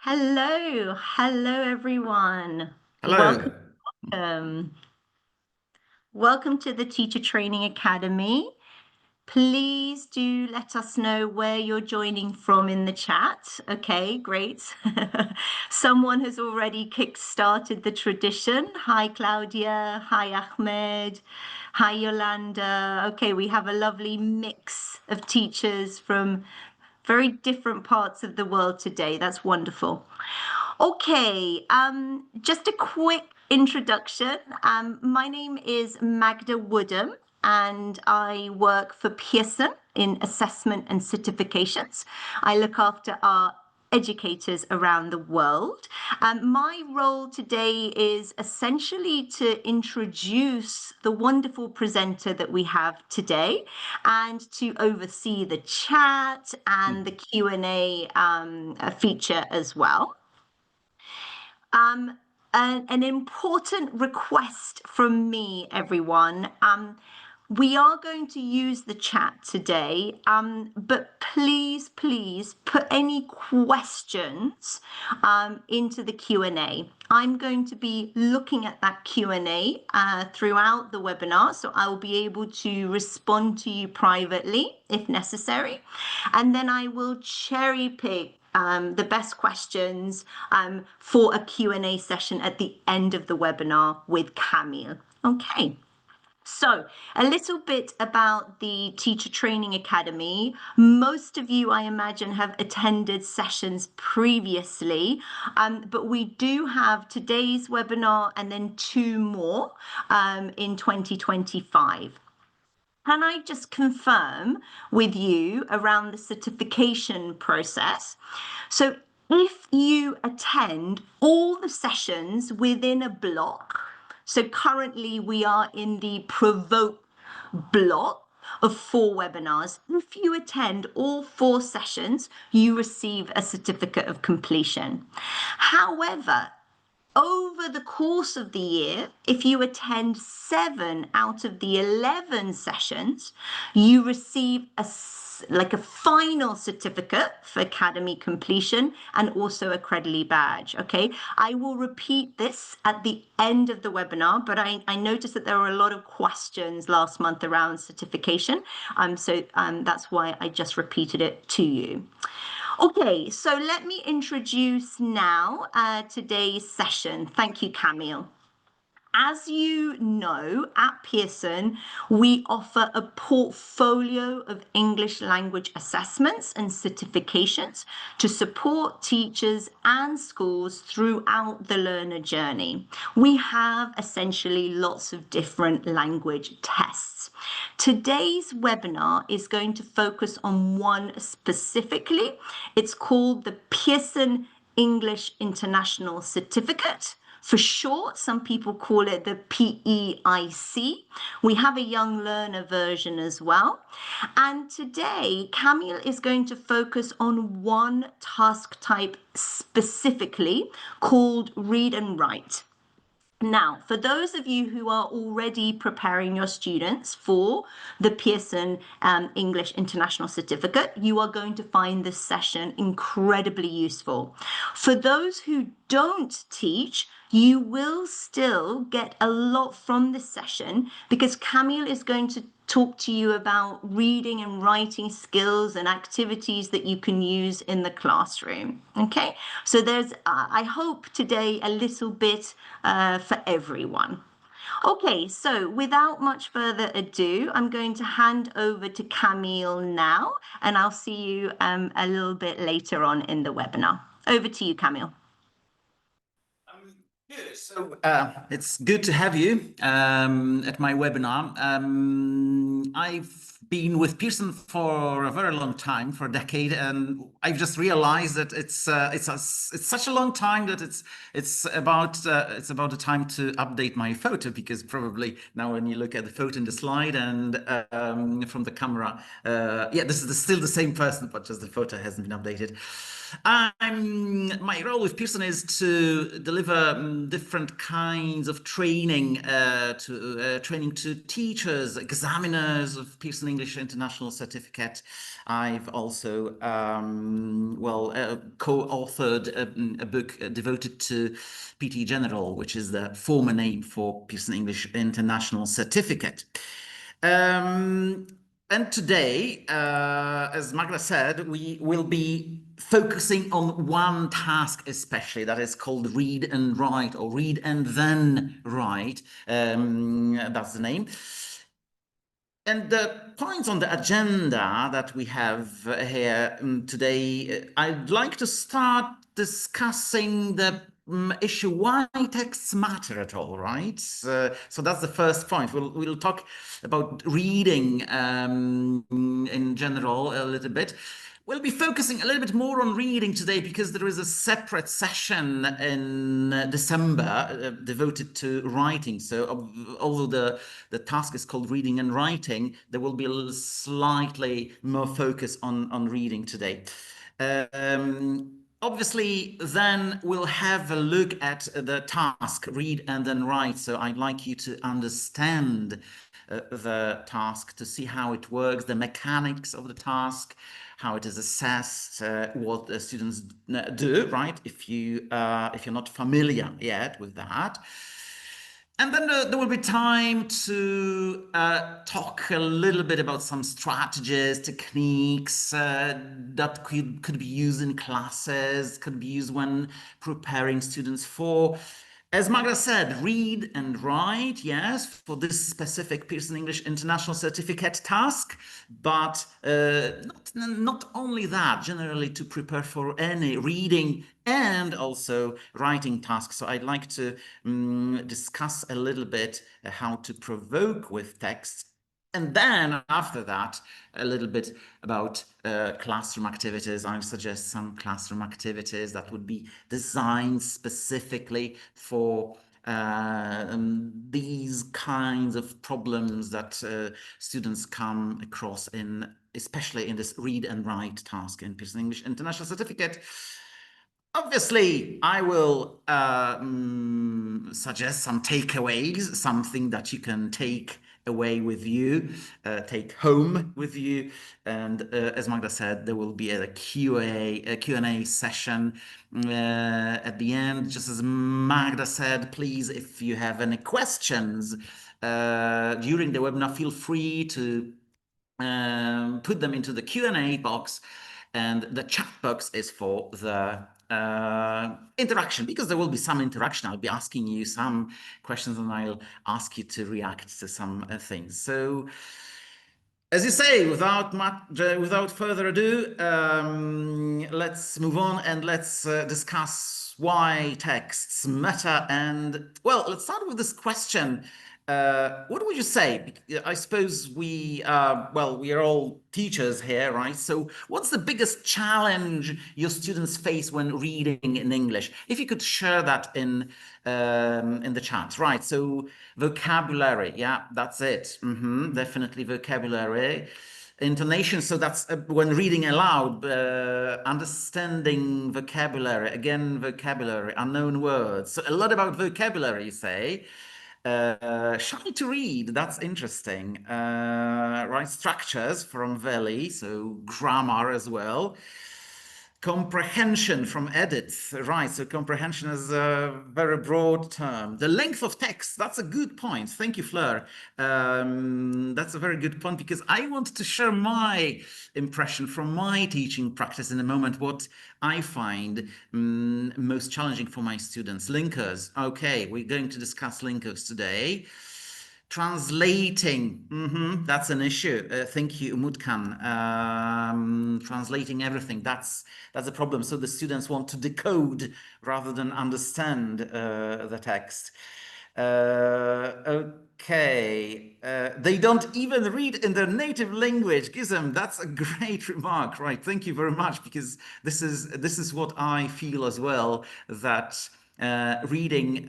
Hello everyone. Hello. Welcome. Welcome to the Teacher Training Academy. Please do let us know where you're joining from in the chat. Okay, great. Someone has already kick-started the tradition. Hi, Claudia. Hi, Ahmed. Hi, Yolanda. Okay, we have a lovely mix of teachers from very different parts of the world today. That's wonderful. Okay, just a quick introduction. My name is Magda Woodham, and I work for Pearson in assessment and certifications. I look after our educators around the world. My role today is essentially to introduce the wonderful presenter that we have today and to oversee the chat and the Q&A feature as well. An important request from me, everyone. We are going to use the chat today, but please put any questions into the Q&A. I'm going to be looking at that Q&A throughout the webinar, so I will be able to respond to you privately if necessary, and then I will cherry pick the best questions for a Q&A session at the end of the webinar with Camille. Okay. So a little bit about the Teacher Training Academy. Most of you, I imagine, have attended sessions previously, but we do have today's webinar and then two more in 2025. Can I just confirm with you around the certification process? So if you attend all the sessions within a block, so currently we are in the Provoke block of 4 webinars. If you attend all 4 sessions, you receive a certificate of completion. However, over the course of the year, if you attend 7 out of the 11 sessions, you receive a final certificate for academy completion and also a Credly badge. Okay, I will repeat this at the end of the webinar, but I noticed that there were a lot of questions last month around certification, so that's why I just repeated it to you. Okay, so let me introduce now today's session. Thank you, Camille. As you know, at Pearson, we offer a portfolio of English language assessments and certifications to support teachers and schools throughout the learner journey. We have essentially lots of different language tests. Today's webinar is going to focus on one specifically. It's called the Pearson English International Certificate. For short, some people call it the PEIC. We have a young learner version as well. And today, Camille is going to focus on one task type specifically called read and write. Now, for those of you who are already preparing your students for the Pearson English International Certificate, you are going to find this session incredibly useful. For those who don't teach, you will still get a lot from this session because Camille is going to talk to you about reading and writing skills and activities that you can use in the classroom. Okay, so there's, I hope today, a little bit for everyone. Okay, so without much further ado, I'm going to hand over to Camille now, and I'll see you a little bit later on in the webinar. Over to you, Camille. Good. So it's good to have you at my webinar. I've been with Pearson for a very long time, for a decade, and I've just realized that it's such a long time that it's about the time to update my photo, because probably now when you look at the photo in the slide and from the camera, yeah, this is still the same person, but just the photo hasn't been updated. My role with Pearson is to deliver different kinds of training to teachers, examiners of Pearson English International Certificate. I've also, co-authored a book devoted to PT General, which is the former name for Pearson English International Certificate. Um, and today, as Magda said, we will be focusing on one task especially, that is called read and write, or read and then write. That's the name. And the points on the agenda that we have here today, I'd like to start discussing the issue why texts matter at all, right? So that's the first point. We'll talk about reading in general a little bit. We'll be focusing a little bit more on reading today because there is a separate session in December devoted to writing. So although the task is called reading and writing, there will be a slightly more focus on reading today. Obviously, then we'll have a look at the task, read and then write. So I'd like you to understand the task, to see how it works, the mechanics of the task, how it is assessed, what the students do, right? If you're not familiar yet with that. And then there will be time to talk a little bit about some strategies, techniques that could be used in classes, could be used when preparing students for, as Magda said, read and write, yes, for this specific Pearson English International Certificate task, but not only that, generally to prepare for any reading and also writing tasks. So I'd like to discuss a little bit how to provoke with text. And then after that, a little bit about classroom activities. I suggest some classroom activities that would be designed specifically for these kinds of problems that students come across in, especially in this read and write task in Pearson English International Certificate. Obviously, I will suggest some takeaways, something that you can take away with you, take home with you. And as Magda said, there will be a Q&A session at the end. Just as Magda said, please, if you have any questions during the webinar, feel free to put them into the Q&A box, and the chat box is for the interaction, because there will be some interaction. I'll be asking you some questions and I'll ask you to react to some things. So as you say, without further ado, let's move on and let's discuss why texts matter. And well, let's start with this question. What would you say? I suppose we are all teachers here, right? So what's the biggest challenge your students face when reading in English? If you could share that in the chat, right? So vocabulary, yeah, that's it. Definitely vocabulary. Intonation, so that's when reading aloud, understanding vocabulary, again, vocabulary, unknown words. So a lot about vocabulary, you say. Shy to read, that's interesting. Right, structures from Valley, so grammar as well. Comprehension from edits, right? So comprehension is a very broad term. The length of text, that's a good point. Thank you, Fleur. That's a very good point, because I want to share my impression from my teaching practice in a moment, what I find most challenging for my students. Linkers. Okay, we're going to discuss linkers today. Translating, that's an issue. Thank you, Umutkan. Translating everything, that's a problem. So the students want to decode rather than understand the text. Okay, they don't even read in their native language. Gizem, that's a great remark, right? Thank you very much, because this is what I feel as well, that reading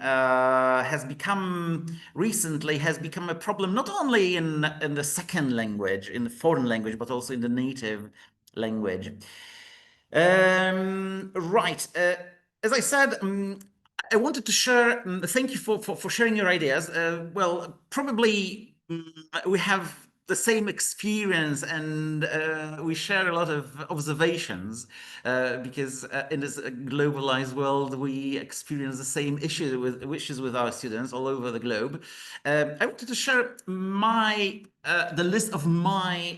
recently has become a problem, not only in the second language, in the foreign language, but also in the native language. Right. As I said, I wanted to share. Thank you for sharing your ideas. Well, probably we have the same experience, and we share a lot of observations because in this globalized world we experience the same issues with our students all over the globe. I wanted to share my the list of my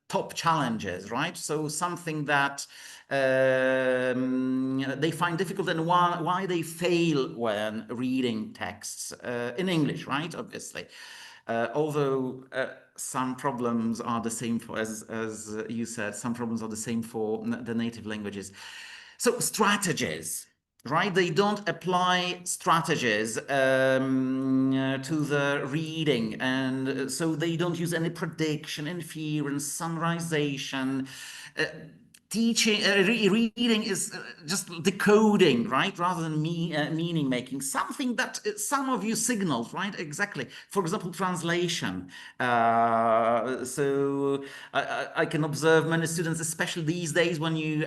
top challenges, right? So something that they find difficult, and why they fail when reading texts in English, right? Obviously. Although some problems are the same for, as you said, some problems are the same for the native languages. So strategies, right? They don't apply strategies to the reading, and so they don't use any prediction, inference, summarization. Uh, reading is just decoding, right, rather than meaning making, something that some of you signaled, right? Exactly. For example, translation. So I can observe many students, especially these days when you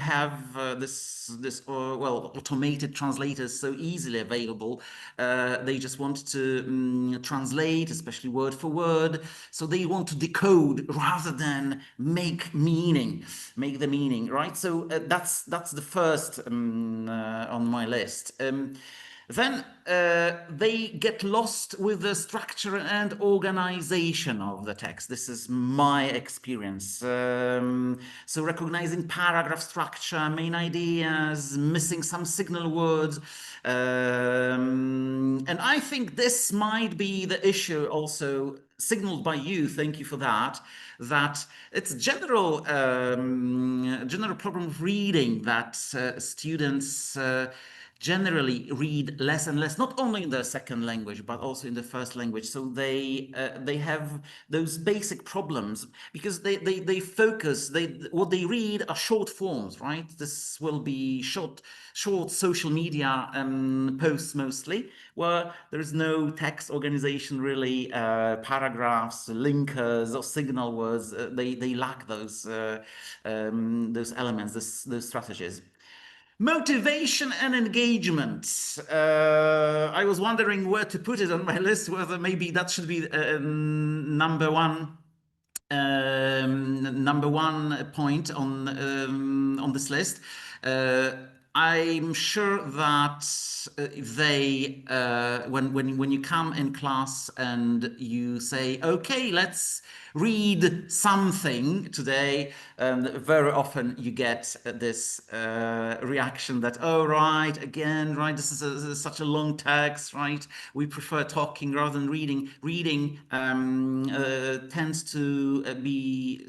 have this well, automated translators so easily available. They just want to translate, especially word for word. So they want to decode rather than make the meaning, right? So that's the first on my list. Then they get lost with the structure and organization of the text. This is my experience. So recognizing paragraph structure, main ideas, missing some signal words. And I think this might be the issue also signaled by you. Thank you for that. That it's general problem of reading that students generally read less and less, not only in their second language but also in the first language. So they have those basic problems because they focus. What they read are short forms, right? This will be short social media posts mostly, where there is no text organization really, paragraphs, linkers, or signal words. They lack those elements, those strategies. Motivation and engagement. I was wondering where to put it on my list, whether maybe that should be number one point on this list. I'm sure that when you come in class and you say, "Okay, let's read something today," very often you get this reaction that, "Oh, right, again, right, this is such a long text, right? We prefer talking rather than reading." Reading tends to be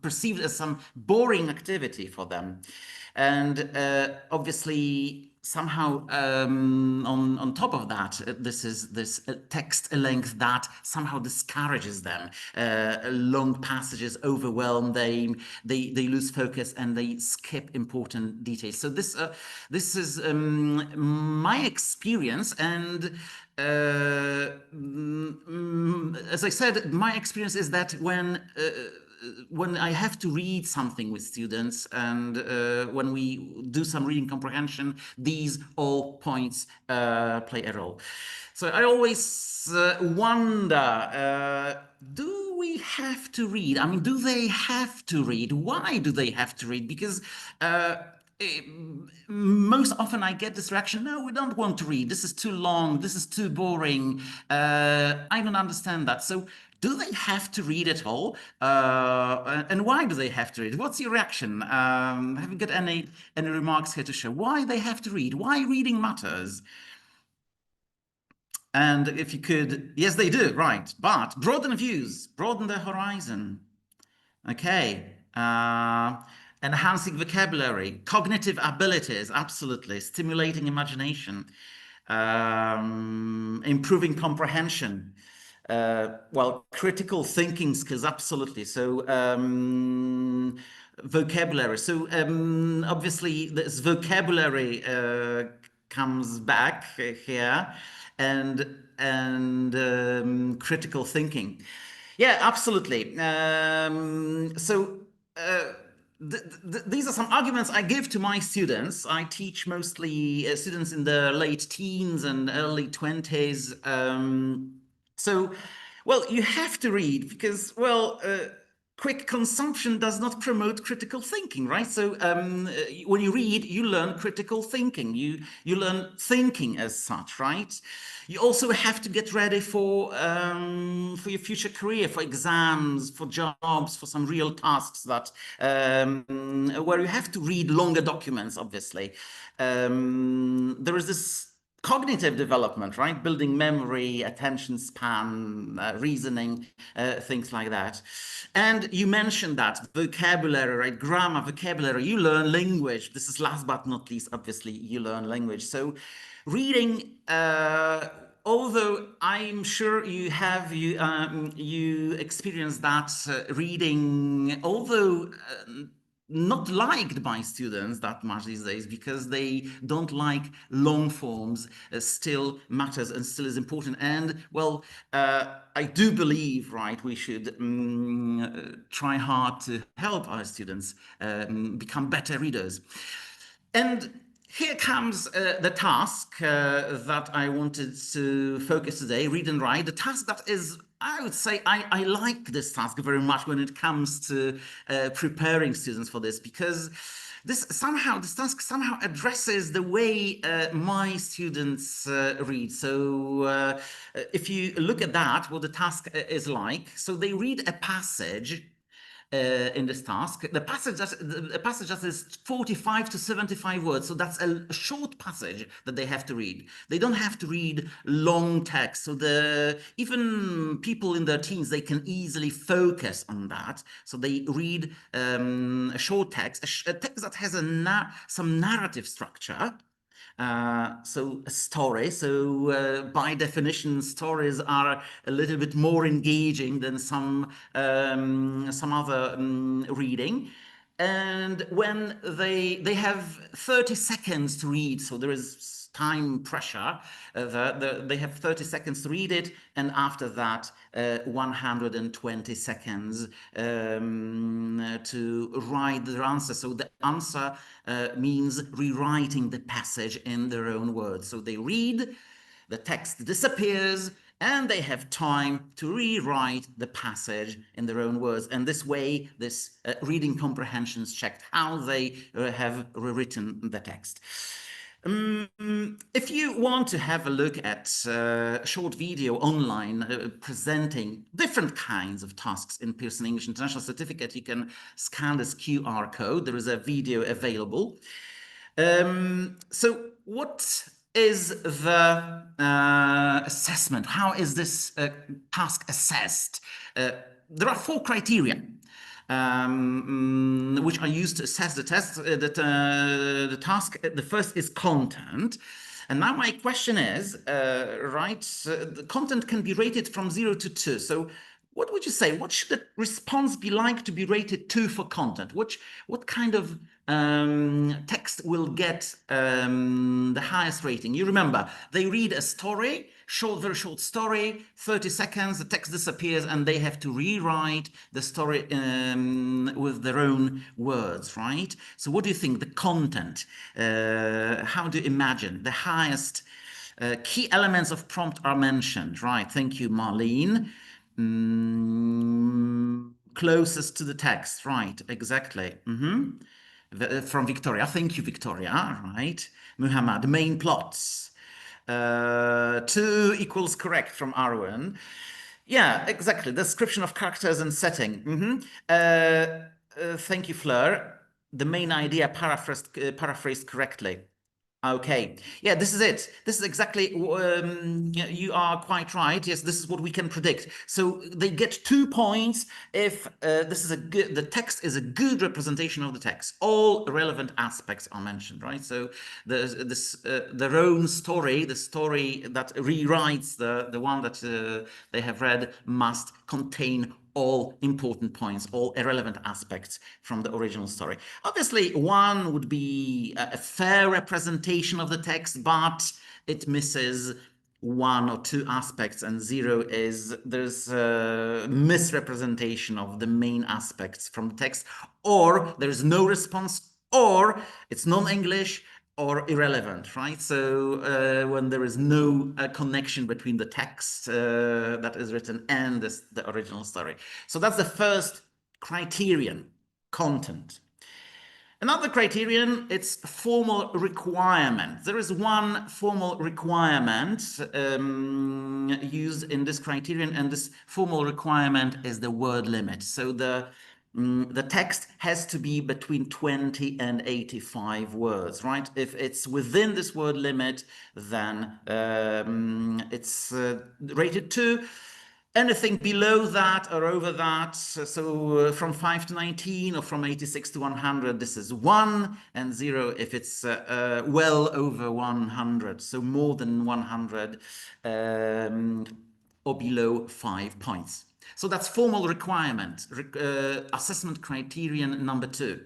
perceived as some boring activity for them. And obviously, somehow on top of that, this text length that somehow discourages them. Long passages overwhelm them. They lose focus and they skip important details. So this is my experience, and as I said, my experience is that when I have to read something with students, and when we do some reading comprehension, these all points play a role. So I always wonder, do we have to read? I mean, do they have to read? Why do they have to read? Because most often I get this reaction: "No, we don't want to read. This is too long. This is too boring. I don't understand that." So do they have to read at all? And why do they have to read? What's your reaction? Have you got any remarks here to show why they have to read? Why reading matters? And if you could, yes, they do, right. But broaden views, broaden the horizon. Okay. Enhancing vocabulary, cognitive abilities, absolutely. Stimulating imagination, improving comprehension. Well, critical thinking skills, absolutely. So, vocabulary. So, obviously, this vocabulary comes back here, and critical thinking. Yeah, absolutely. So these are some arguments I give to my students. I teach mostly students in their late teens and early 20s. So Well, you have to read because, well, quick consumption does not promote critical thinking, right? So when you read, you learn critical thinking. You learn thinking as such, right? You also have to get ready for your future career, for exams, for jobs, for some real tasks that where you have to read longer documents. Obviously, there is this cognitive development, right? Building memory, attention span, reasoning, things like that. And you mentioned that vocabulary, right? Grammar, vocabulary. You learn language. This is last but not least, obviously, you learn language. So reading, although I'm sure you experience that reading, although not liked by students that much these days because they don't like long forms, still matters and still is important. And well, I do believe, right, we should try hard to help our students become better readers. And here comes the task that I wanted to focus today, read and write. The task that is, I would say, I like this task very much when it comes to preparing students for this, because this task somehow addresses the way my students read. So if you look at that, what the task is like, so they read a passage in this task. The passage just is 45 to 75 words, so that's a short passage that they have to read. They don't have to read long text, so even people in their teens, they can easily focus on that. So they read a short text, a text that has some narrative structure. So a story. So by definition, stories are a little bit more engaging than some other reading. And when they have 30 seconds to read, so there is time pressure. They have 30 seconds to read it, and after that, 120 seconds to write their answer. So the answer means rewriting the passage in their own words. So they read, the text disappears, and they have time to rewrite the passage in their own words. And this way, this reading comprehension is checked, how they have rewritten the text. If you want to have a look at a short video online presenting different kinds of tasks in Pearson English International Certificate, you can scan this QR code. There is a video available. So what is the assessment? How is this task assessed? There are 4 criteria which are used to assess the test. The task. The first is content. And now my question is, the content can be rated from 0 to 2. So what would you say? What should the response be like to be rated 2 for content? What kind of text will get the highest rating? You remember, they read a story, very short story, 30 seconds, the text disappears, and they have to rewrite the story with their own words, right? So what do you think? The content, how do you imagine? The highest key elements of prompt are mentioned, right? Thank you, Marlene. Closest to the text, right? Exactly. From Victoria. Thank you, Victoria. Right. Muhammad, main plots. 2 equals correct from Arwen. Yeah, exactly. Description of characters and setting. Thank you, Fleur. The main idea paraphrased correctly. Okay. Yeah, this is it. This is exactly, you are quite right. Yes, this is what we can predict. So they get 2 points if the text is a good representation of the text. All relevant aspects are mentioned, right? So their own story, the story that rewrites the one that they have read, must contain all important points, all irrelevant aspects from the original story. Obviously, 1 would be a fair representation of the text, but it misses 1 or 2 aspects, and 0 is there's a misrepresentation of the main aspects from the text, or there's no response, or it's non-English, or irrelevant, right? So when there is no connection between the text that is written and the original story. So that's the first criterion, content. Another criterion, it's formal requirement. There is one formal requirement used in this criterion, and this formal requirement is the word limit. So the text has to be between 20 and 85 words, right? If it's within this word limit, then it's rated 2. Anything below that or over that, so from 5 to 19 or from 86 to 100, this is 1, and 0 if it's well over 100, so more than 100 or below 5 points. So that's formal requirement, assessment criterion number 2.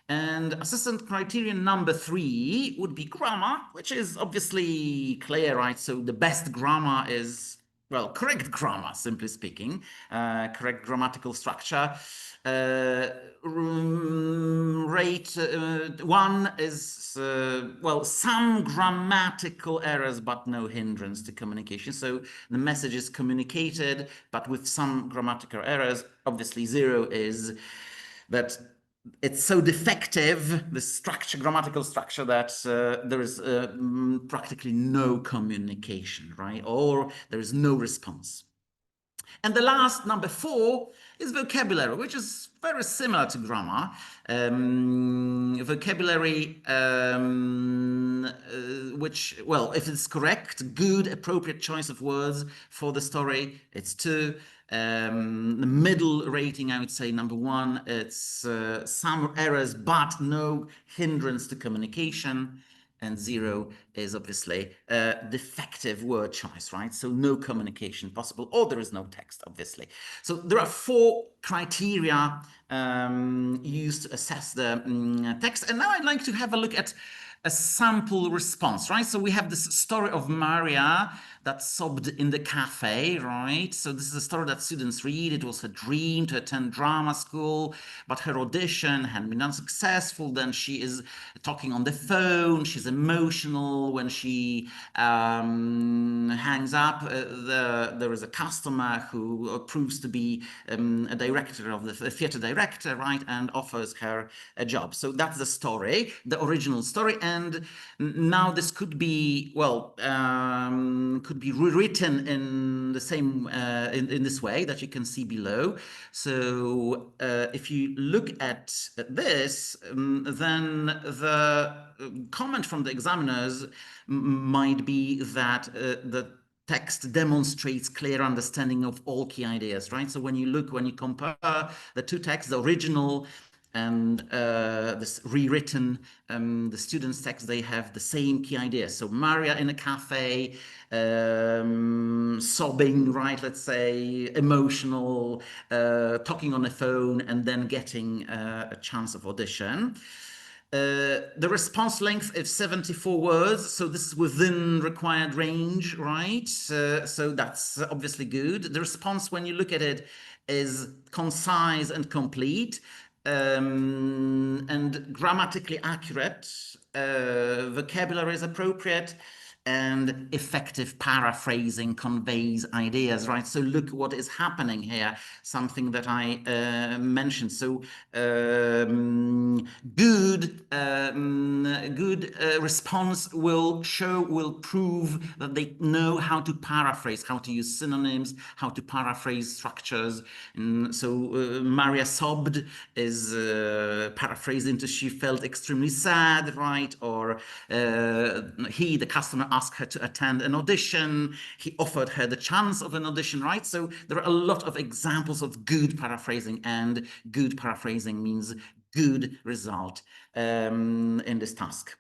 And assessment criterion number 3 would be grammar, which is obviously clear, right? So the best grammar is, well, correct grammar, simply speaking, correct grammatical structure. Rate 1 is, well, some grammatical errors, but no hindrance to communication. So the message is communicated, but with some grammatical errors. Obviously, 0 is that it's so defective, the structure, grammatical structure, that there is practically no communication, right? Or there is no response. And the last, number 4, is vocabulary, which is very similar to grammar. Vocabulary, which, well, if it's correct, good, appropriate choice of words for the story, it's 2. The middle rating, I would say, number 1, it's some errors, but no hindrance to communication. And 0 is obviously a defective word choice, right? So no communication possible, or there is no text, obviously. So there are 4 criteria used to assess the text. And now I'd like to have a look at a sample response, right? So we have this story of Maria that sobbed in the cafe, right? So this is a story that students read. It was her dream to attend drama school, but her audition had been unsuccessful. Then she is talking on the phone. She's emotional when she hangs up. There is a customer who proves to be a director of the theater director, right? And offers her a job. So that's the story, the original story. And now this could be, well, could be rewritten in the same, in this way that you can see below. So if you look at this, then the comment from the examiners might be that the text demonstrates clear understanding of all key ideas, right? So when you compare the two texts, the original and this rewritten, the students' text, they have the same key ideas. So Maria in a cafe, sobbing, right, let's say, emotional, talking on the phone, and then getting a chance of audition. The response length is 74 words, so this is within required range, right? So that's obviously good. The response, when you look at it, is concise and complete, and grammatically accurate. Vocabulary is appropriate, and effective paraphrasing conveys ideas, right? So look what is happening here, something that I mentioned. So good response will prove that they know how to paraphrase, how to use synonyms, how to paraphrase structures. And so Maria sobbed is paraphrased into she felt extremely sad, right? Or the customer, asked her to attend an audition. He offered her the chance of an audition, right? So there are a lot of examples of good paraphrasing, and good paraphrasing means good result in this task.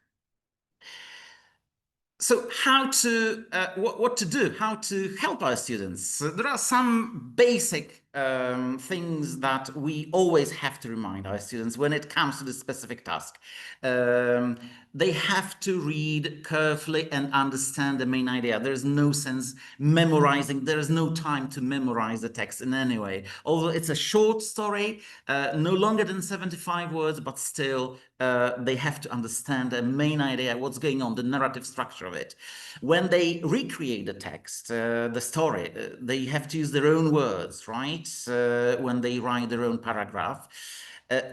So how to, what to do, how to help our students? So there are some basic things that we always have to remind our students when it comes to this specific task. Um, they have to read carefully and understand the main idea. There's no sense memorizing. There is no time to memorize the text in any way. Although it's a short story, no longer than 75 words, but still they have to understand the main idea, what's going on, the narrative structure of it. When they recreate the text, the story, they have to use their own words, right? When they write their own paragraph.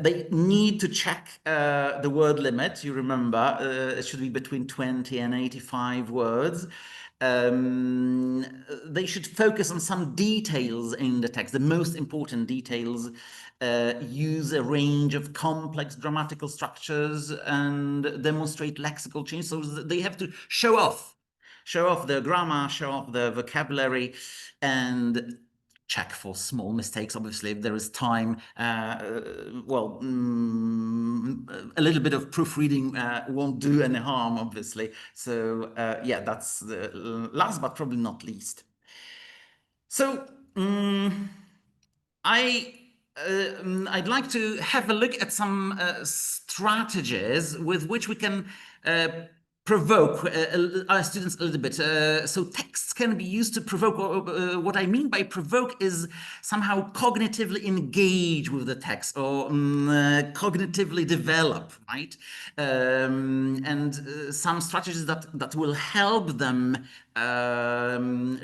They need to check the word limit. You remember, it should be between 20 and 85 words. They should focus on some details in the text, the most important details, use a range of complex grammatical structures and demonstrate lexical change. So they have to show off the grammar, show off the vocabulary, and check for small mistakes. Obviously, if there is time, a little bit of proofreading won't do any harm, obviously. So yeah, that's the last but probably not least. So I'd like to have a look at some strategies with which we can provoke our students a little bit. So texts can be used to provoke. What I mean by provoke is somehow cognitively engage with the text or cognitively develop, right? And some strategies that will help them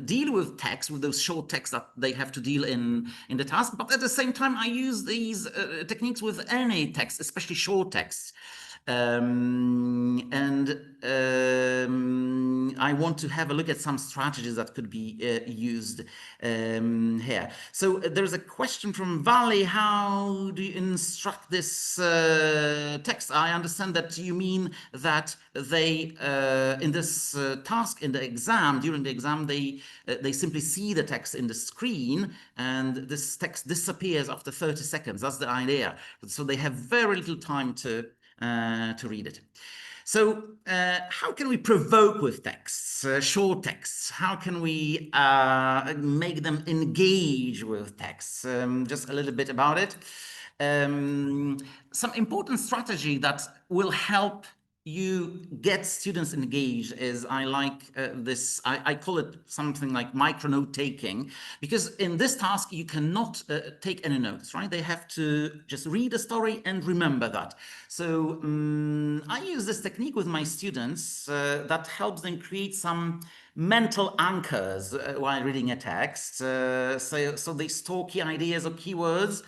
deal with text, with those short texts that they have to deal in the task. But at the same time, I use these techniques with any text, especially short texts. I want to have a look at some strategies that could be used here. So there's a question from Valley. How do you instruct this text? I understand that you mean that they, in this task, in the exam, during the exam, they simply see the text in the screen and this text disappears after 30 seconds. That's the idea. So they have very little time to read it. So how can we provoke with texts, short texts? How can we make them engage with texts? Just a little bit about it. Some important strategy that will help you get students engaged is I like this, I call it something like micro note taking, because in this task you cannot take any notes, right? They have to just read a story and remember that. So I use this technique with my students that helps them create some mental anchors while reading a text. So they store key ideas or keywords,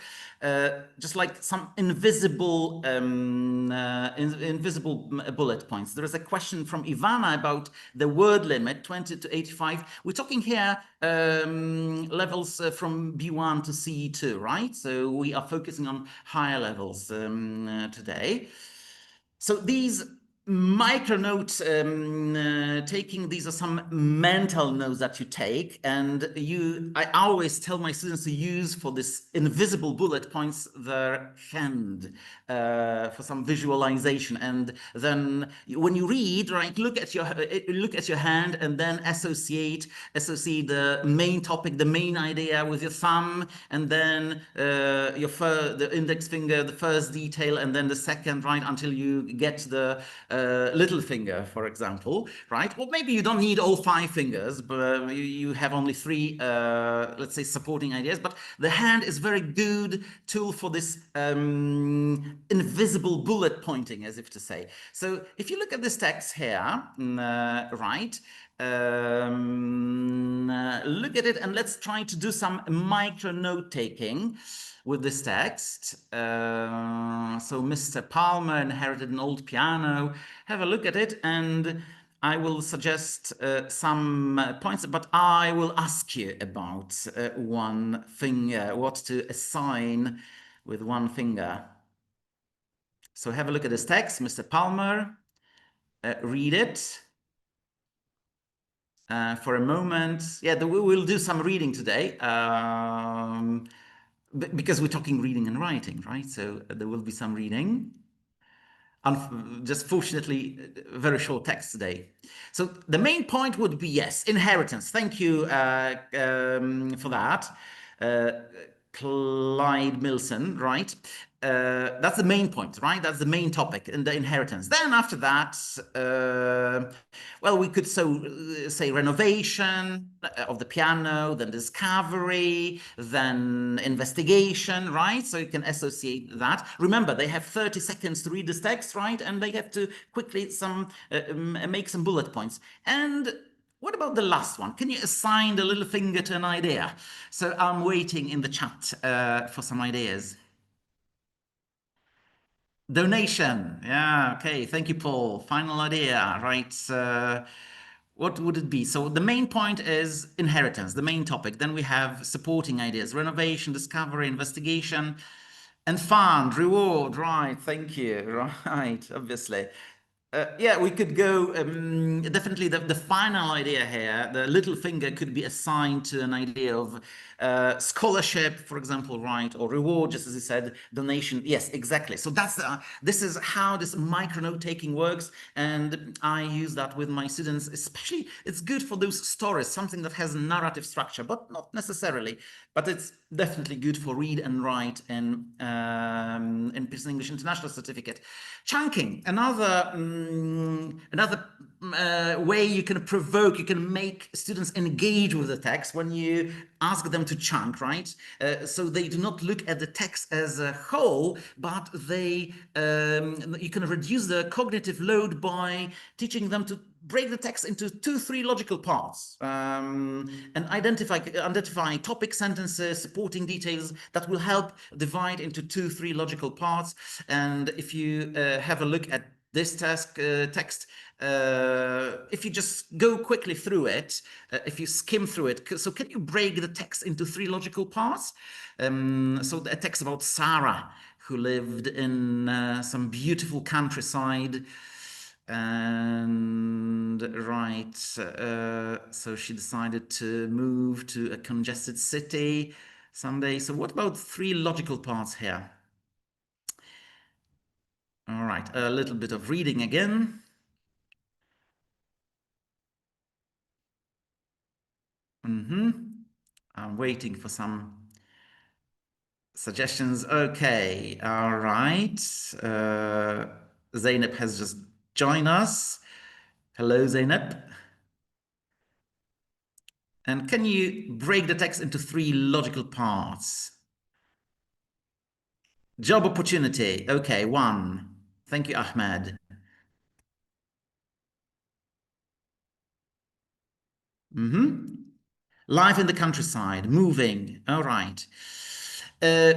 just like some invisible bullet points. There is a question from Ivana about the word limit, 20 to 85. We're talking here levels from B1 to C2, right? So we are focusing on higher levels today. So these micro notes taking, these are some mental notes that you take, and I always tell my students to use for this invisible bullet points their hand for some visualization. And then when you read, right, look at your hand and then associate the main topic, the main idea with your thumb, and then the index finger, the first detail, and then the second, right, until you get the little finger, for example, right? Well, maybe you don't need all 5 fingers, but you have only 3, let's say, supporting ideas. But the hand is very good tool for this invisible bullet pointing, as if to say. So if you look at this text here, right, look at it and let's try to do some micro note taking with this text. So Mr. Palmer inherited an old piano. Have a look at it, and I will suggest some points, but I will ask you about one finger, what to assign with one finger. So have a look at this text, Mr. Palmer. Read it for a moment. Yeah, we will do some reading today. Because we're talking reading and writing, right? So there will be some reading. Just fortunately, very short text today. So the main point would be, yes, inheritance. Thank you for that. Clyde Milson, right? That's the main point, right? That's the main topic in the inheritance. Then after that, well, we could say renovation of the piano, then discovery, then investigation, right? So you can associate that. Remember, they have 30 seconds to read this text, right? And they have to quickly make some bullet points. And what about the last one? Can you assign the little finger to an idea? So I'm waiting in the chat for some ideas. Donation. Yeah, okay. Thank you, Paul. Final idea, right? What would it be? So the main point is inheritance, the main topic. Then we have supporting ideas, renovation, discovery, investigation, and fund, reward. Right. Thank you. Right. Obviously. Yeah, we could go. Definitely, the final idea here, the little finger could be assigned to an idea of scholarship, for example, right, or reward, just as you said, donation. Yes, exactly. So this is how this micro note taking works, and I use that with my students. Especially, it's good for those stories, something that has narrative structure, but not necessarily. But it's definitely good for read and write in Pearson English International Certificate. Chunking, another way you can provoke, you can make students engage with the text when you ask them to chunk, right? So they do not look at the text as a whole, but you can reduce the cognitive load by teaching them to break the text into 2-3 logical parts and identify topic sentences, supporting details that will help divide into 2-3 logical parts. And if you have a look at this text, if you just go quickly through it, if you skim through it, so can you break the text into 3 logical parts? So a text about Sarah, who lived in some beautiful countryside. And right, so she decided to move to a congested city someday. So what about 3 logical parts here? All right, a little bit of reading again. I'm waiting for some suggestions. Okay, all right. Zainab has just joined us. Hello, Zainab. And can you break the text into 3 logical parts? Job opportunity. Okay, 1. Thank you, Ahmed. Life in the countryside, moving. All right. Uh,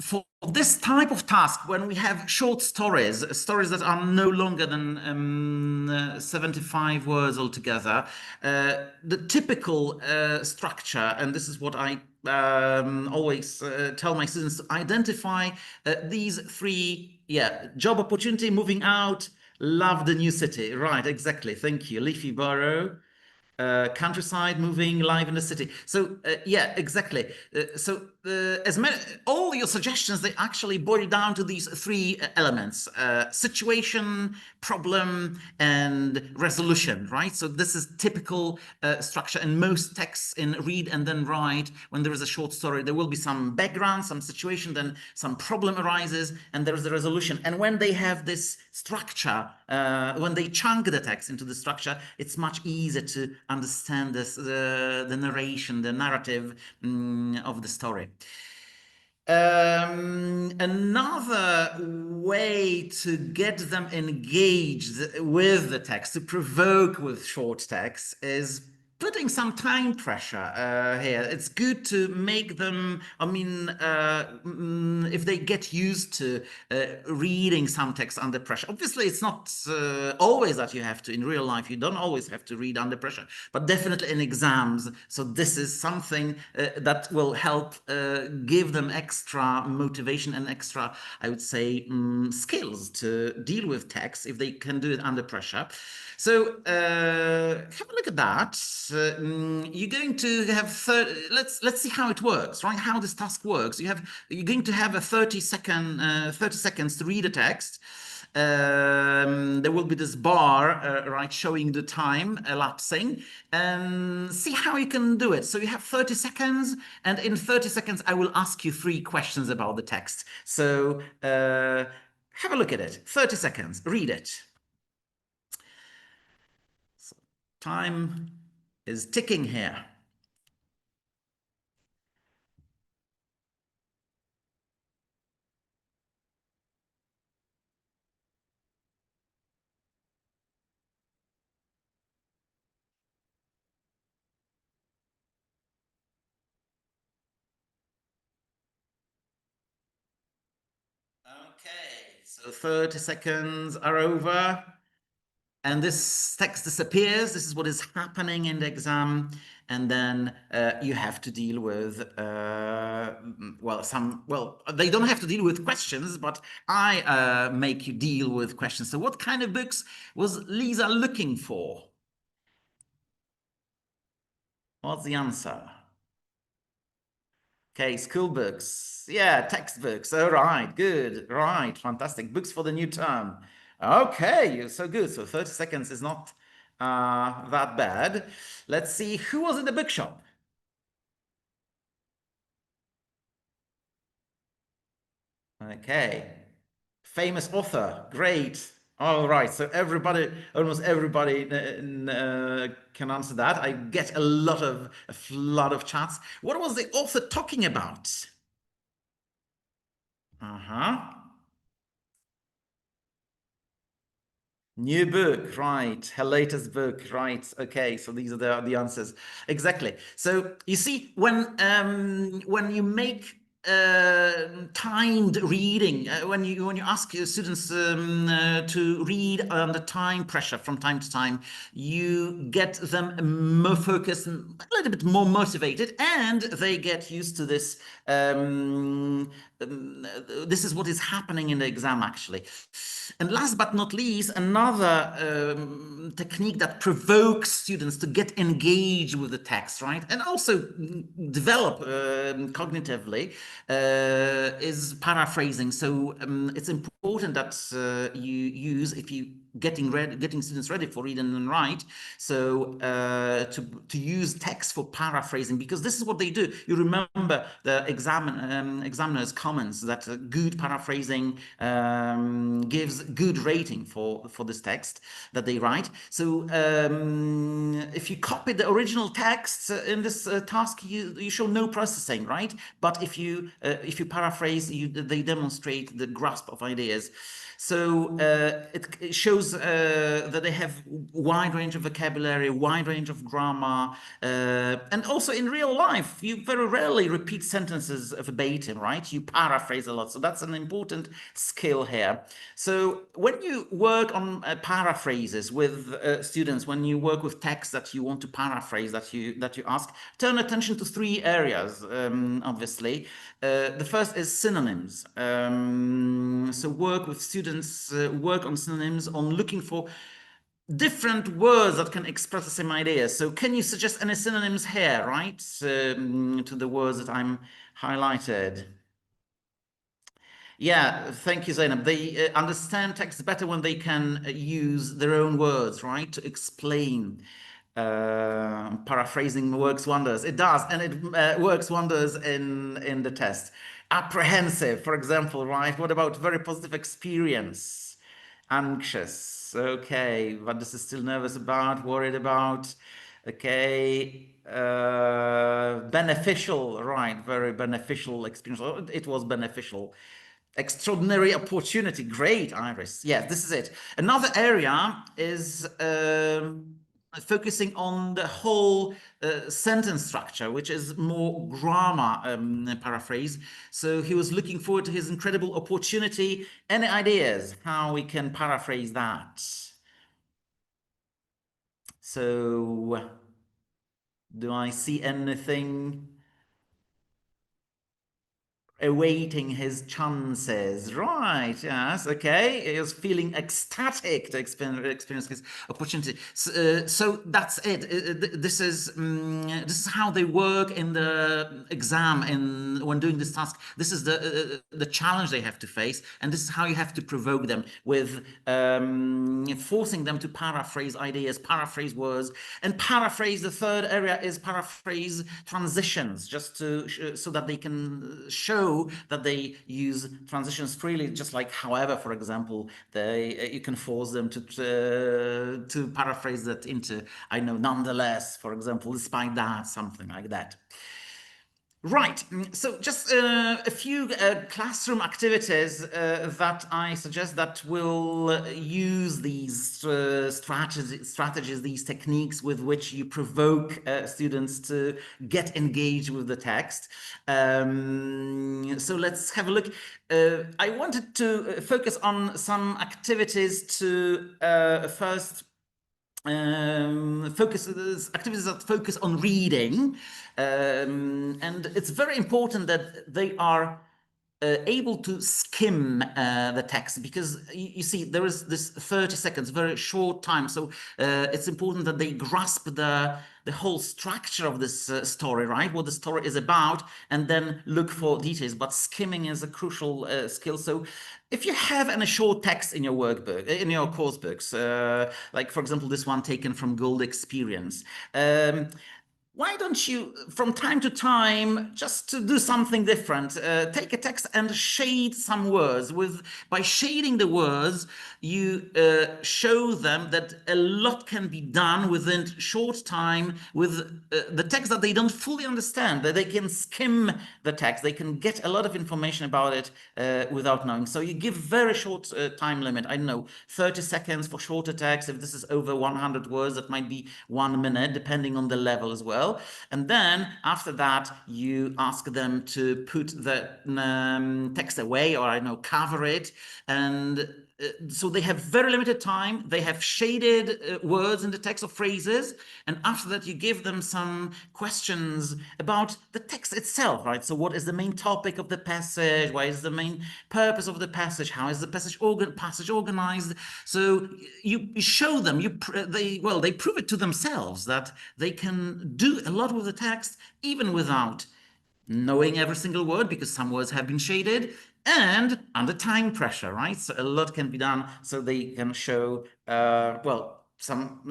for this type of task, when we have short stories, stories that are no longer than 75 words altogether, the typical structure, and this is what I always tell my students, to identify these 3, job opportunity, moving out, love the new city. Right, exactly. Thank you. Leafy borough. Countryside, moving, live in the city. So yeah, exactly. As many, all your suggestions, they actually boil down to these 3 elements: situation, problem, and resolution. Right. So this is typical structure in most texts in read and then write. When there is a short story, there will be some background, some situation, then some problem arises, and there is a resolution. And when they have this structure, when they chunk the text into the structure, it's much easier to understand the narration, the narrative of the story. Another way to get them engaged with the text, to provoke with short text, is putting some time pressure here. It's good to make them, if they get used to reading some text under pressure. Obviously, it's not always that you have to, in real life, you don't always have to read under pressure, but definitely in exams. So this is something that will help give them extra motivation and extra, I would say, skills to deal with text if they can do it under pressure. So have a look at that. You're going to have let's see how it works, right? How this task works. You're going to have a 30 seconds to read a text. There will be this bar, right, showing the time elapsing, and see how you can do it. So you have 30 seconds, and in 30 seconds, I will ask you three questions about the text. So have a look at it. 30 seconds, read it. So, time is ticking here. Okay, so 30 seconds are over. And this text disappears. This is what is happening in the exam. And then you have to deal with, well, they don't have to deal with questions, but I make you deal with questions. So what kind of books was Lisa looking for? What's the answer? Okay, school books. Yeah, textbooks. All right, good. Right, fantastic. Books for the new term. Okay, you're so good. So 30 seconds is not that bad. Let's see who was in the bookshop. Okay, famous author. Great. All right, so everybody, almost everybody can answer that. I get a lot of chats. What was the author talking about? Uh-huh. New book, right. Her latest book, right. Okay, so these are the answers. Exactly. So you see, when you make timed reading, when you ask your students to read under time pressure from time to time, you get them more focused and a little bit more motivated, and they get used to this. This is what is happening in the exam, actually. And last but not least, another technique that provokes students to get engaged with the text, right? And also develop cognitively is paraphrasing. So it's important that you use, if you getting students ready for read and write, so to use text for paraphrasing, because this is what they do. You remember the examiner's comments that good paraphrasing gives good rating for this text that they write. So if you copy the original text in this task, you show no processing, right? But if you paraphrase, they demonstrate the grasp of ideas. So it shows that they have wide range of vocabulary, wide range of grammar, and also in real life, you very rarely repeat sentences verbatim, right? You paraphrase a lot. So that's an important skill here. So when you work on paraphrases with students, when you work with text that you want to paraphrase, that you ask, turn attention to three areas. Obviously, the first is synonyms. So work with students, work on synonyms, on looking for different words that can express the same idea. So can you suggest any synonyms here, right, to the words that I'm highlighted? Yeah, thank you, Zainab. They understand text better when they can use their own words, right, to explain. Paraphrasing works wonders. It does, and it works wonders in the test. Apprehensive, for example, right? What about very positive experience? Anxious. Okay, what this is still nervous about, worried about. Okay, beneficial, right? Very beneficial experience. Oh, it was beneficial. Extraordinary opportunity. Great, Iris. Yes, this is it. Another area is focusing on the whole sentence structure, which is more grammar paraphrase. So he was looking forward to his incredible opportunity. Any ideas how we can paraphrase that? So, do I see anything? awaiting his chances. Right, yes, okay. He was feeling ecstatic to experience his opportunity. So that's it. This is how they work in the exam, in when doing this task. This is the challenge they have to face, and this is how you have to provoke them with forcing them to paraphrase ideas, paraphrase words, and paraphrase. The third area is paraphrase transitions, just to so that they can show that they use transitions freely, just like however, for example, you can force them to paraphrase that into, I know, nonetheless, for example, despite that, something like that. Right, so just a few classroom activities that I suggest that will use these strategies, these techniques with which you provoke students to get engaged with the text. So let's have a look. I wanted to focus on some activities to first activities that focus on reading, and it's very important that they are able to skim the text, because you see there is this 30 seconds, very short time, so it's important that they grasp the whole structure of this story, right? What the story is about, and then look for details. But skimming is a crucial skill. So if you have any short text in your workbook, in your course books, like for example this one taken from Gold Experience, why don't you, from time to time, just to do something different, take a text and shade some words. By shading the words, you show them that a lot can be done within short time with the text that they don't fully understand, that they can skim the text, they can get a lot of information about it without knowing. So you give very short time limit. I don't know, 30 seconds for shorter text. If this is over 100 words, that might be 1 minute, depending on the level as well. And then after that, you ask them to put the text away, or I don't know, cover it. And so they have very limited time. They have shaded words in the text or phrases. And after that, you give them some questions about the text itself, right? So what is the main topic of the passage? What is the main purpose of the passage? How is the passage organized? So you show them, they prove it to themselves that they can do a lot with the text, even without knowing every single word, because some words have been shaded, and under time pressure, right? So a lot can be done, so they can show, some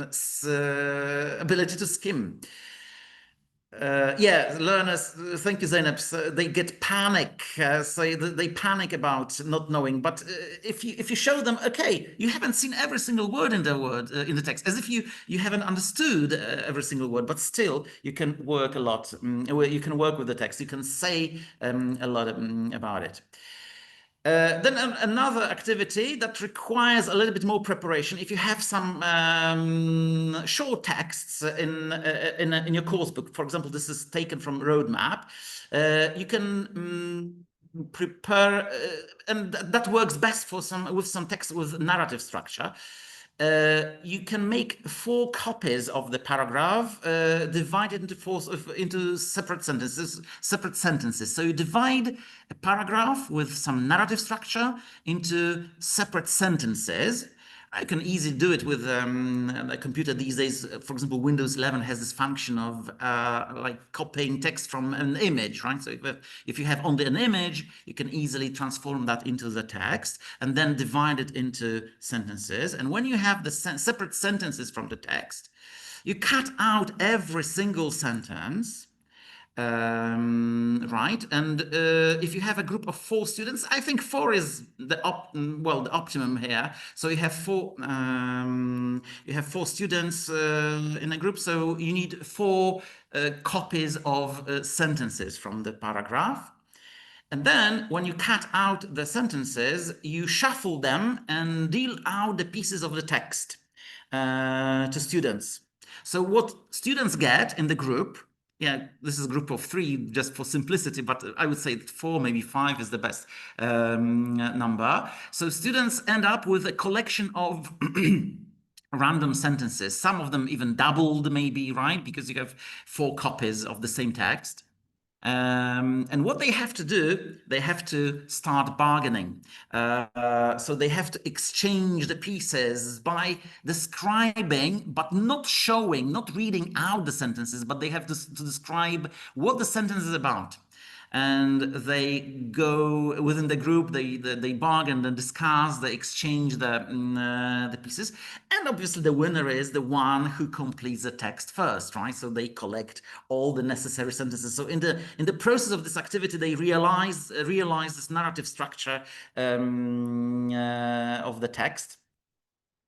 ability to skim. Yeah, learners, thank you, Zainab. So they get panic, so they panic about not knowing. But if you show them, okay, you haven't seen every single word in the text, as if you haven't understood every single word, but still you can work a lot. You can work with the text. You can say a lot about it. Then another activity that requires a little bit more preparation. If you have some short texts in your course book, for example, this is taken from Roadmap, you can prepare, and that works best for some text with narrative structure. You can make 4 copies of the paragraph, divided into separate sentences. So you divide a paragraph with some narrative structure into separate sentences. I can easily do it with a computer these days. For example, Windows 11 has this function of like copying text from an image, right? So if you have only an image, you can easily transform that into the text and then divide it into sentences. And when you have the separate sentences from the text, you cut out every single sentence. Right, and if you have a group of 4 students, I think 4 is the optimum here. So you have 4 students in a group, so you need 4 copies of sentences from the paragraph. And then when you cut out the sentences, you shuffle them and deal out the pieces of the text to students. So what students get in the group, yeah, this is a group of 3 just for simplicity, but I would say 4, maybe 5 is the best number. So students end up with a collection of random sentences, some of them even doubled maybe, right? Because you have 4 copies of the same text. And what they have to do, they have to start bargaining. So they have to exchange the pieces by describing, but not showing, not reading out the sentences, but they have to describe what the sentence is about. And they go within the group, they bargain and discuss, they exchange the pieces, and obviously the winner is the one who completes the text first, right? So they collect all the necessary sentences. So in the process of this activity, they realize this narrative structure of the text.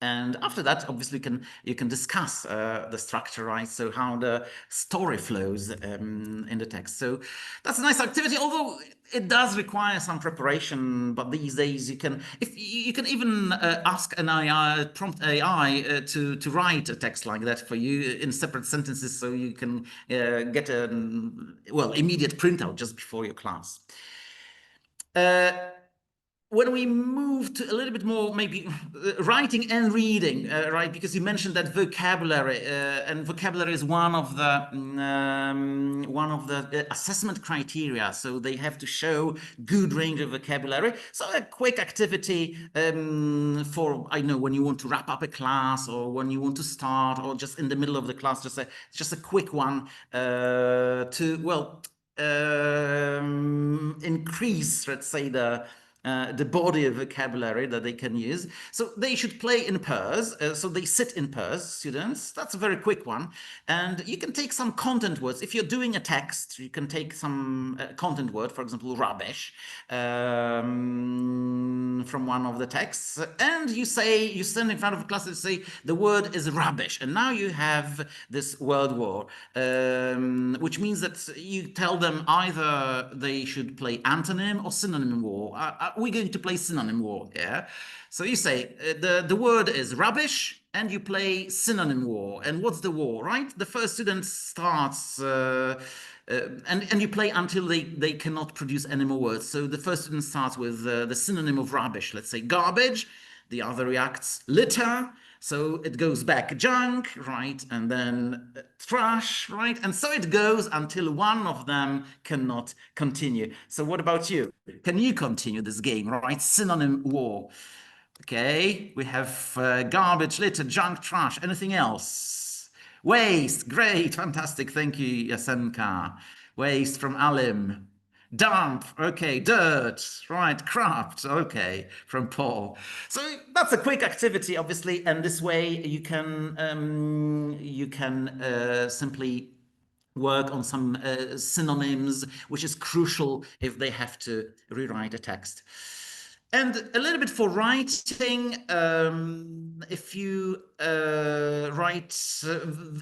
And after that, obviously, you can discuss the structure, right? So how the story flows in the text. So that's a nice activity, although it does require some preparation. But these days, you can even ask an AI, prompt AI, to write a text like that for you in separate sentences, so you can get a immediate printout just before your class. When we move to a little bit more maybe writing and reading, right? Because you mentioned that vocabulary, and vocabulary is one of the assessment criteria. So they have to show good range of vocabulary. So a quick activity for, I know, when you want to wrap up a class, or when you want to start, or just in the middle of the class, just a quick one to increase, let's say, the body of vocabulary that they can use. So they should play in pairs. So they sit in pairs, students. That's a very quick one. And you can take some content words. If you're doing a text, you can take some content word, for example, rubbish, from one of the texts. And you stand in front of a class and say, the word is rubbish. And now you have this word war, which means that you tell them either they should play antonym or synonym war. We're going to play synonym war, yeah? So you say the word is rubbish, and you play synonym war. And what's the war, right? The first student starts, and you play until they cannot produce any more words. So the first student starts with the synonym of rubbish, let's say garbage. The other reacts litter. So it goes back junk, right? And then trash, right? And so it goes until one of them cannot continue. So what about you? Can you continue this game, right? Synonym war. Okay, we have garbage, litter, junk, trash. Anything else? Waste, great, fantastic. Thank you, Yasenka. Waste from Alim. Dump, okay. Dirt, right. Craft, okay, from Paul. So that's a quick activity, obviously, and this way you can simply work on some synonyms, which is crucial if they have to rewrite a text. And a little bit for writing, if you write,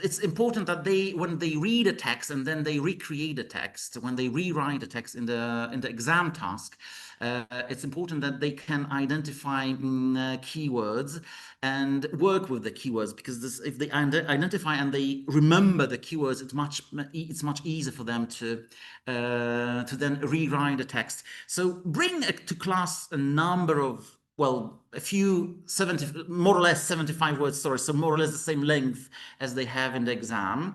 it's important that when they read a text and then they recreate a text, when they rewrite a text in the exam task, it's important that they can identify keywords and work with the keywords, because if they identify and they remember the keywords, it's much easier for them to then rewrite the text. So bring to class a number of, a few 70, more or less 75 word stories, so more or less the same length as they have in the exam.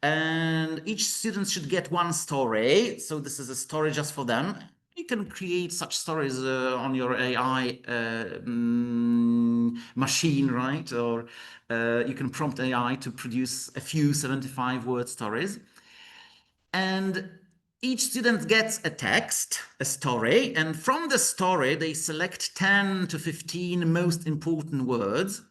And each student should get one story. So this is a story just for them. You can create such stories on your AI machine, right? Or you can prompt AI to produce a few 75 word stories. And each student gets a text, a story, and from the story, they select 10 to 15 most important words,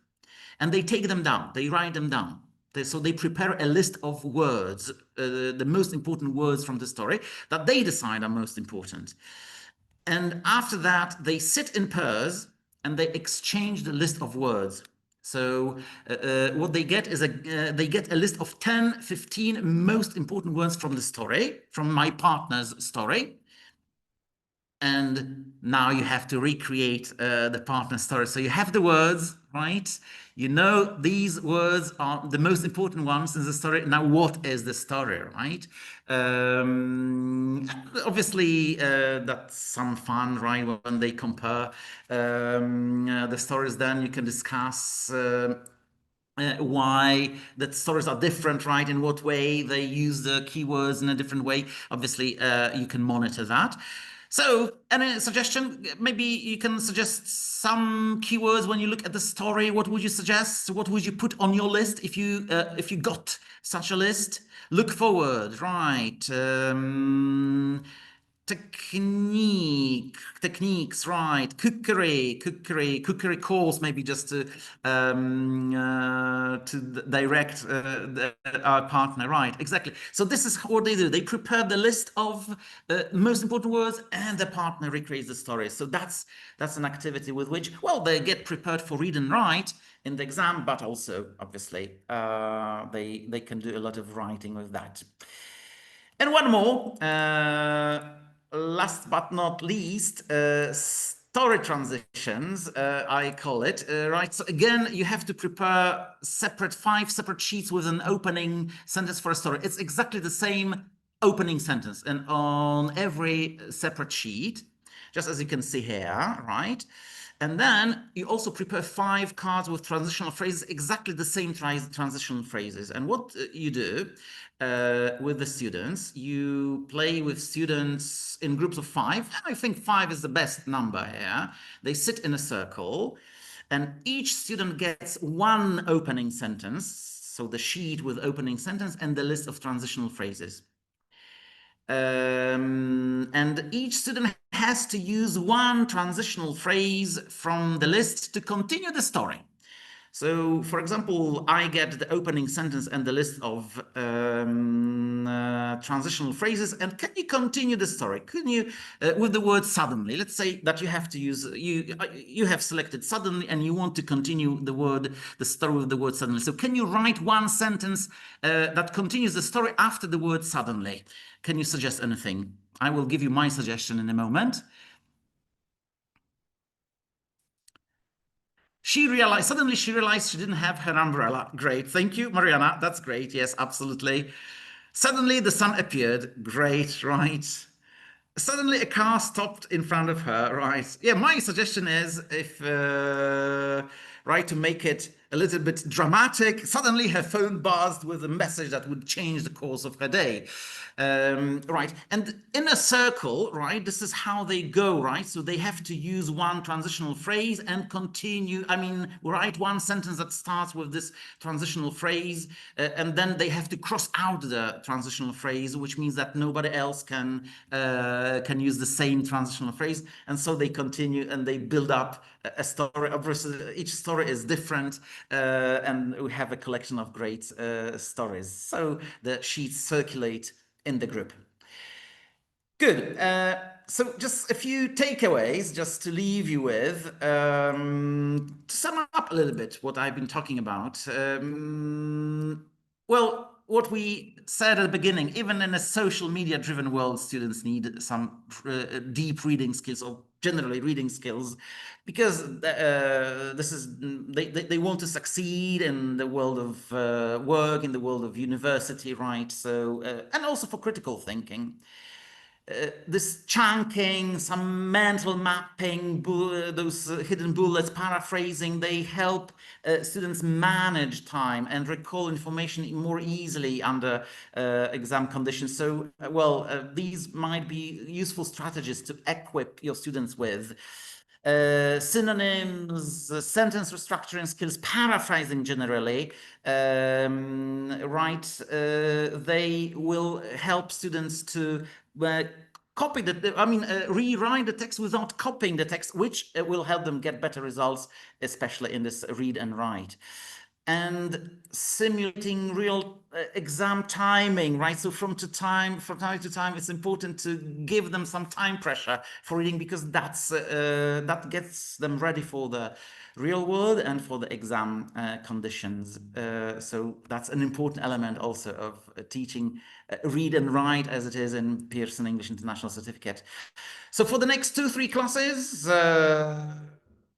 and they take them down, they write them down. So they prepare a list of words, the most important words from the story that they decide are most important. And after that, they sit in pairs and they exchange the list of words. So what they get is they get a list of 10, 15 most important words from the story, from my partner's story. And now you have to recreate the partner story. So you have the words, right? You know these words are the most important ones in the story. Now, what is the story, right? Obviously, that's some fun, right? When they compare the stories, then you can discuss why the stories are different, right? In what way they use the keywords in a different way. Obviously, you can monitor that. So, any suggestion? Maybe you can suggest some keywords when you look at the story. What would you suggest? What would you put on your list if you got such a list? Look forward, right? Techniques, right? Cookery calls, maybe just to direct our partner, right? Exactly. So this is what they do. They prepare the list of most important words, and the partner recreates the story. So that's an activity with which, well, they get prepared for read and write in the exam, but also obviously they can do a lot of writing with that. And one more, last but not least, story transitions, I call it, right? So again, you have to prepare five separate sheets with an opening sentence for a story. It's exactly the same opening sentence and on every separate sheet, just as you can see here, right? And then you also prepare 5 cards with transitional phrases, exactly the same transitional phrases. And what you do with the students, you play with students in groups of 5. I think 5 is the best number here. They sit in a circle, and each student gets one opening sentence. So the sheet with opening sentence and the list of transitional phrases. And each student has to use one transitional phrase from the list to continue the story. So, for example, I get the opening sentence and the list of transitional phrases. And can you continue the story? Can you, with the word suddenly? Let's say that you have to use you have selected suddenly, and you want to continue the story with the word suddenly. So, can you write one sentence that continues the story after the word suddenly? Can you suggest anything? I will give you my suggestion in a moment. Suddenly she realized she didn't have her umbrella. Great. Thank you, Mariana. That's great. Yes, absolutely. Suddenly the sun appeared. Great, right? Suddenly a car stopped in front of her, right? Yeah, my suggestion is if, right, to make it a little bit dramatic, suddenly her phone buzzed with a message that would change the course of her day. Right, and in a circle, right, this is how they go, right? So they have to use one transitional phrase and continue. I mean, write one sentence that starts with this transitional phrase, and then they have to cross out the transitional phrase, which means that nobody else can use the same transitional phrase. And so they continue and they build up a story. Obviously, each story is different, and we have a collection of great stories. So the sheets circulate in the group. Good. So just a few takeaways just to leave you with, to sum up a little bit what I've been talking about. Well, what we said at the beginning, even in a social media driven world, students need some deep reading skills, or generally reading skills, because this is they want to succeed in the world of work, in the world of university, right? So and also for critical thinking. This chunking, some mental mapping, those hidden bullets, paraphrasing, they help students manage time and recall information more easily under exam conditions. So, well, these might be useful strategies to equip your students with. Synonyms, sentence restructuring skills, paraphrasing generally, right? They will help students to copy rewrite the text without copying the text, which will help them get better results, especially in this read and write. And simulating real exam timing, right? So from time to time, it's important to give them some time pressure for reading, because that gets them ready for the real world and for the exam conditions. So that's an important element also of teaching read and write, as it is in Pearson English International Certificate. So for the next 2-3 classes,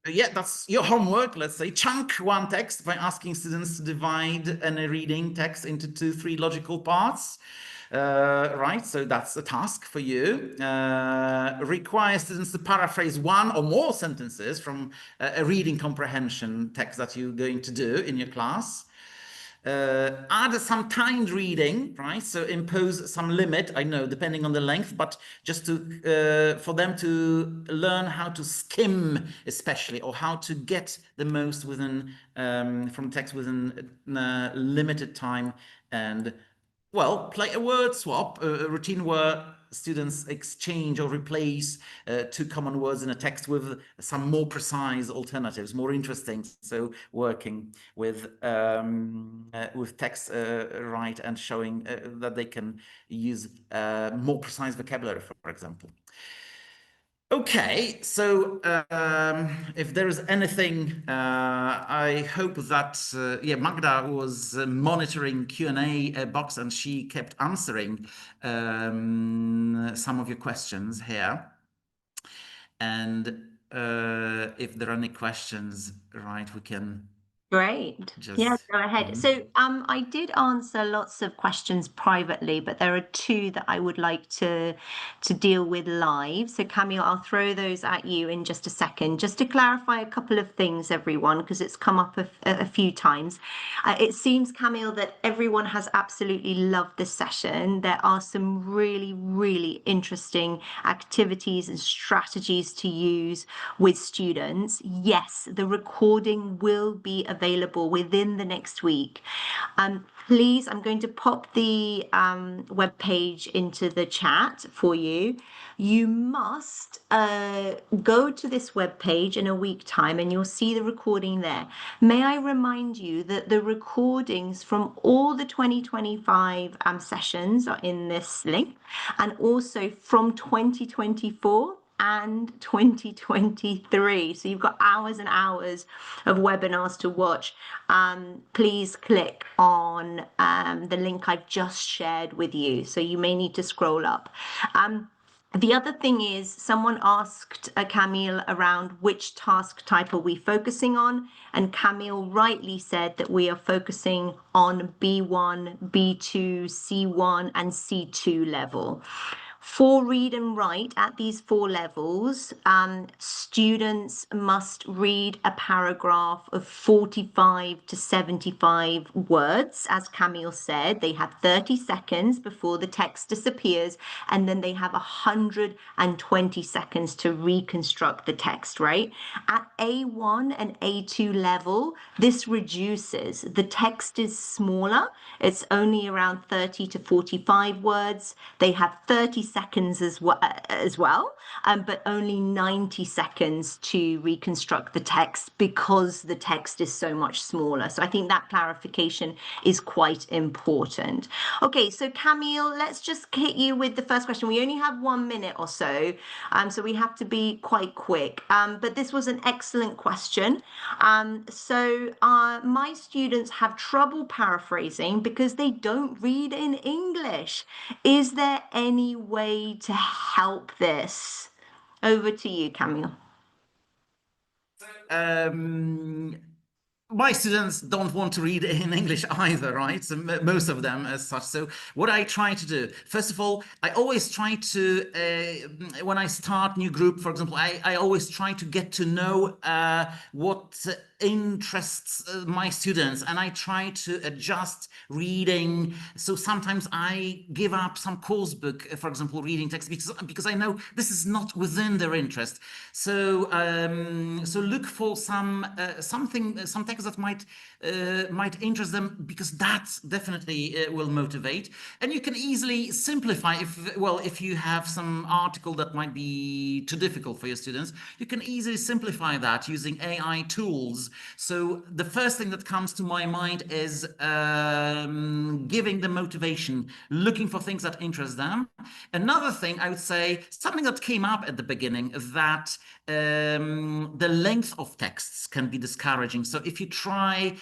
yeah, that's your homework. Let's say chunk one text by asking students to divide any reading text into 2-3 logical parts. Right, so that's a task for you. Require students to paraphrase one or more sentences from a reading comprehension text that you're going to do in your class. Add some timed reading, right? So impose some limit, I know, depending on the length, but just to for them to learn how to skim, especially, or how to get the most within from text within limited time, and well, play a word swap, a routine where students exchange or replace two common words in a text with some more precise alternatives, more interesting. So working with text right, and showing that they can use more precise vocabulary, for example. Okay, so if there is anything, I hope that yeah, Magda was monitoring Q&A box, and she kept answering some of your questions here. And if there are any questions, right, we can Great. Yeah, just. go ahead. So, I did answer lots of questions privately, but there are two that I would like to deal with live. So, Camille, I'll throw those at you in just a second, just to clarify a couple of things, everyone, because it's come up a few times. It seems, Camille, that everyone has absolutely loved this session. There are some really, really interesting activities and strategies to use with students. Yes, the recording will be available within the next week. Please, I'm going to pop the web page into the chat for you. You must go to this web page in a week time, and you'll see the recording there. May I remind you that the recordings from all the 2025 sessions are in this link, and also from 2024 and 2023. So you've got hours and hours of webinars to watch. Please click on the link I've just shared with you. So you may need to scroll up. The other thing is, someone asked Camille around which task type are we focusing on, and Camille rightly said that we are focusing on B1, B2, C1, and C2 level. For read and write at these four levels, students must read a paragraph of 45 to 75 words. As Camille said, they have 30 seconds before the text disappears, and then they have 120 seconds to reconstruct the text, right? At A1 and A2 level, this reduces. The text is smaller. It's only around 30 to 45 words. They have 30 seconds as well, but only 90 seconds to reconstruct the text because the text is so much smaller. So I think that clarification is quite important. Okay, so Camille, let's just hit you with the first question. We only have 1 minute or so, so we have to be quite quick. But this was an excellent question. My students have trouble paraphrasing because they don't read in English. Is there any way to help this? Over to you, Camille. My students don't want to read in English either, right? So most of them as such. So what I try to do, first of all, I always try to, when I start new group, for example, I always try to get to know what interests my students, and I try to adjust reading. So sometimes I give up some course book, for example, reading text, because I know this is not within their interest. So so look for some text that might interest them, because that definitely will motivate. And you can easily simplify if you have some article that might be too difficult for your students, you can easily simplify that using AI tools. So the first thing that comes to my mind is giving them motivation, looking for things that interest them. Another thing I would say, something that came up at the beginning, that the length of texts can be discouraging. So if you try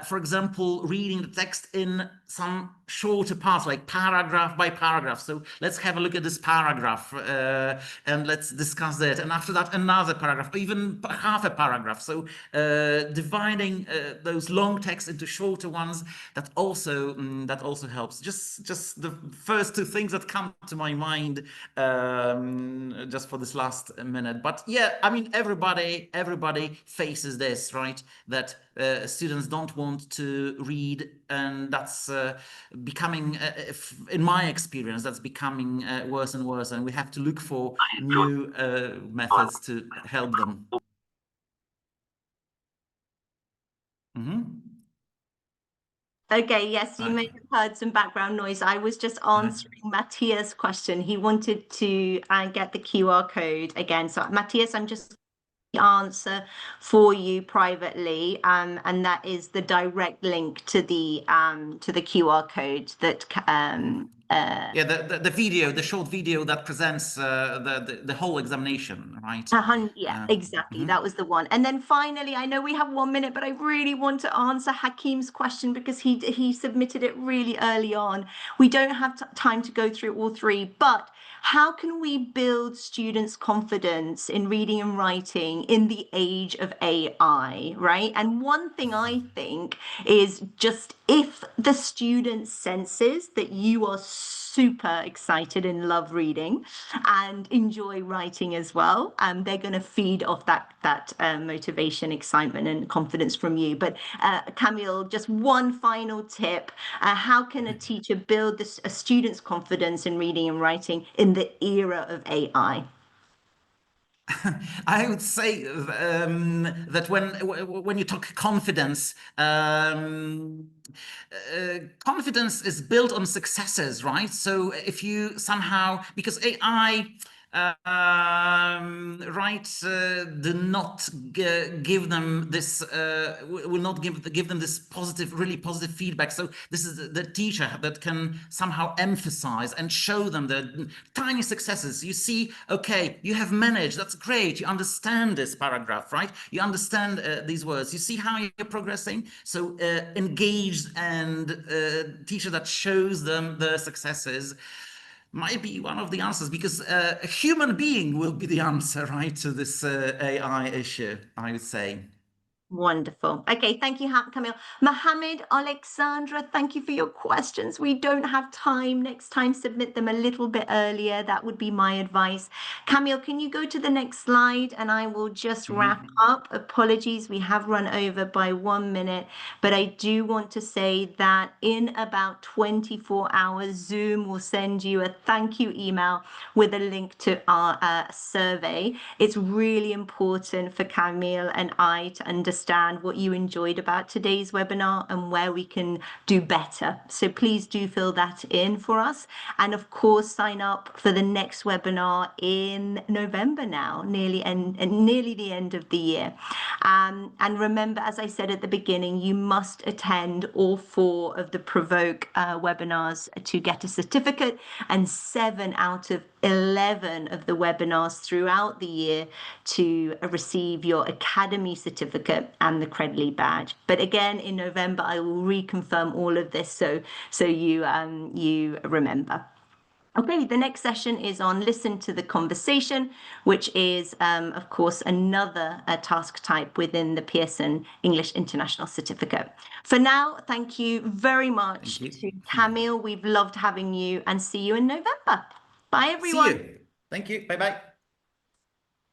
For example, reading the text in some shorter parts, like paragraph by paragraph. So let's have a look at this paragraph and let's discuss that. And after that, another paragraph, or even half a paragraph. So dividing those long texts into shorter ones, that also helps. Just the first two things that come to my mind just for this last minute. But yeah, I mean, everybody faces this, right? That students don't want to read, and that's becoming, in my experience, that's becoming worse and worse. And we have to look for new methods to help them. Hmm. Okay, yes, you may Okay. have heard some background noise. I was just Uh, answering Matthias' question. He wanted to get the QR code again. So, Matthias, I'm just answer for you privately, and that is the direct link to the QR code that mhm. Yeah, the video, the short video that presents the whole examination, right? Yeah, Uh, exactly. mhm. That was the one. And then finally, I know we have 1 minute, but I really want to answer Hakim's question because he submitted it really early on. We don't have time to go through all three, but how can we build students' confidence in reading and writing in the age of AI, right? And one thing I think is just if the student senses that you are super excited and love reading and enjoy writing as well, they're going to feed off that motivation, excitement, and confidence from you. But Camille, just one final tip: how can a teacher build a student's confidence in reading and writing in the era of AI? I would say that when you talk confidence, confidence is built on successes, right? So if you somehow, because AI, right, do not give them this, will not give them this positive, really positive feedback. So this is the teacher that can somehow emphasize and show them the tiny successes. You see, okay, you have managed, that's great. You understand this paragraph, right? You understand these words. You see how you're progressing. So engaged and teacher that shows them the successes might be one of the answers, because a human being will be the answer, right, to this AI issue, I would say. Wonderful. Okay, thank you, Camille. Mohammed, Alexandra, thank you for your questions. We don't have time. Next time, submit them a little bit earlier. That would be my advice. Camille, can you go to the next slide and I will just wrap Mhm. up? Apologies, we have run over by 1 minute, but I do want to say that in about 24 hours, Zoom will send you a thank you email with a link to our survey. It's really important for Camille and I to understand what you enjoyed about today's webinar and where we can do better. So please do fill that in for us. And of course, sign up for the next webinar in November now, nearly the end of the year. And remember, as I said at the beginning, you must attend all 4 of the Provoke webinars to get a certificate, and 7 out of 11 of the webinars throughout the year to receive your Academy certificate and the Credly badge. But again, in November, I will reconfirm all of this so you remember. Okay, the next session is on listen to the conversation, which is, of course, another task type within the Pearson English International Certificate. For now, thank you very Thank much you. to Camille. We've loved having you, and see you in November. Bye, See everyone. you. Thank you. Bye bye.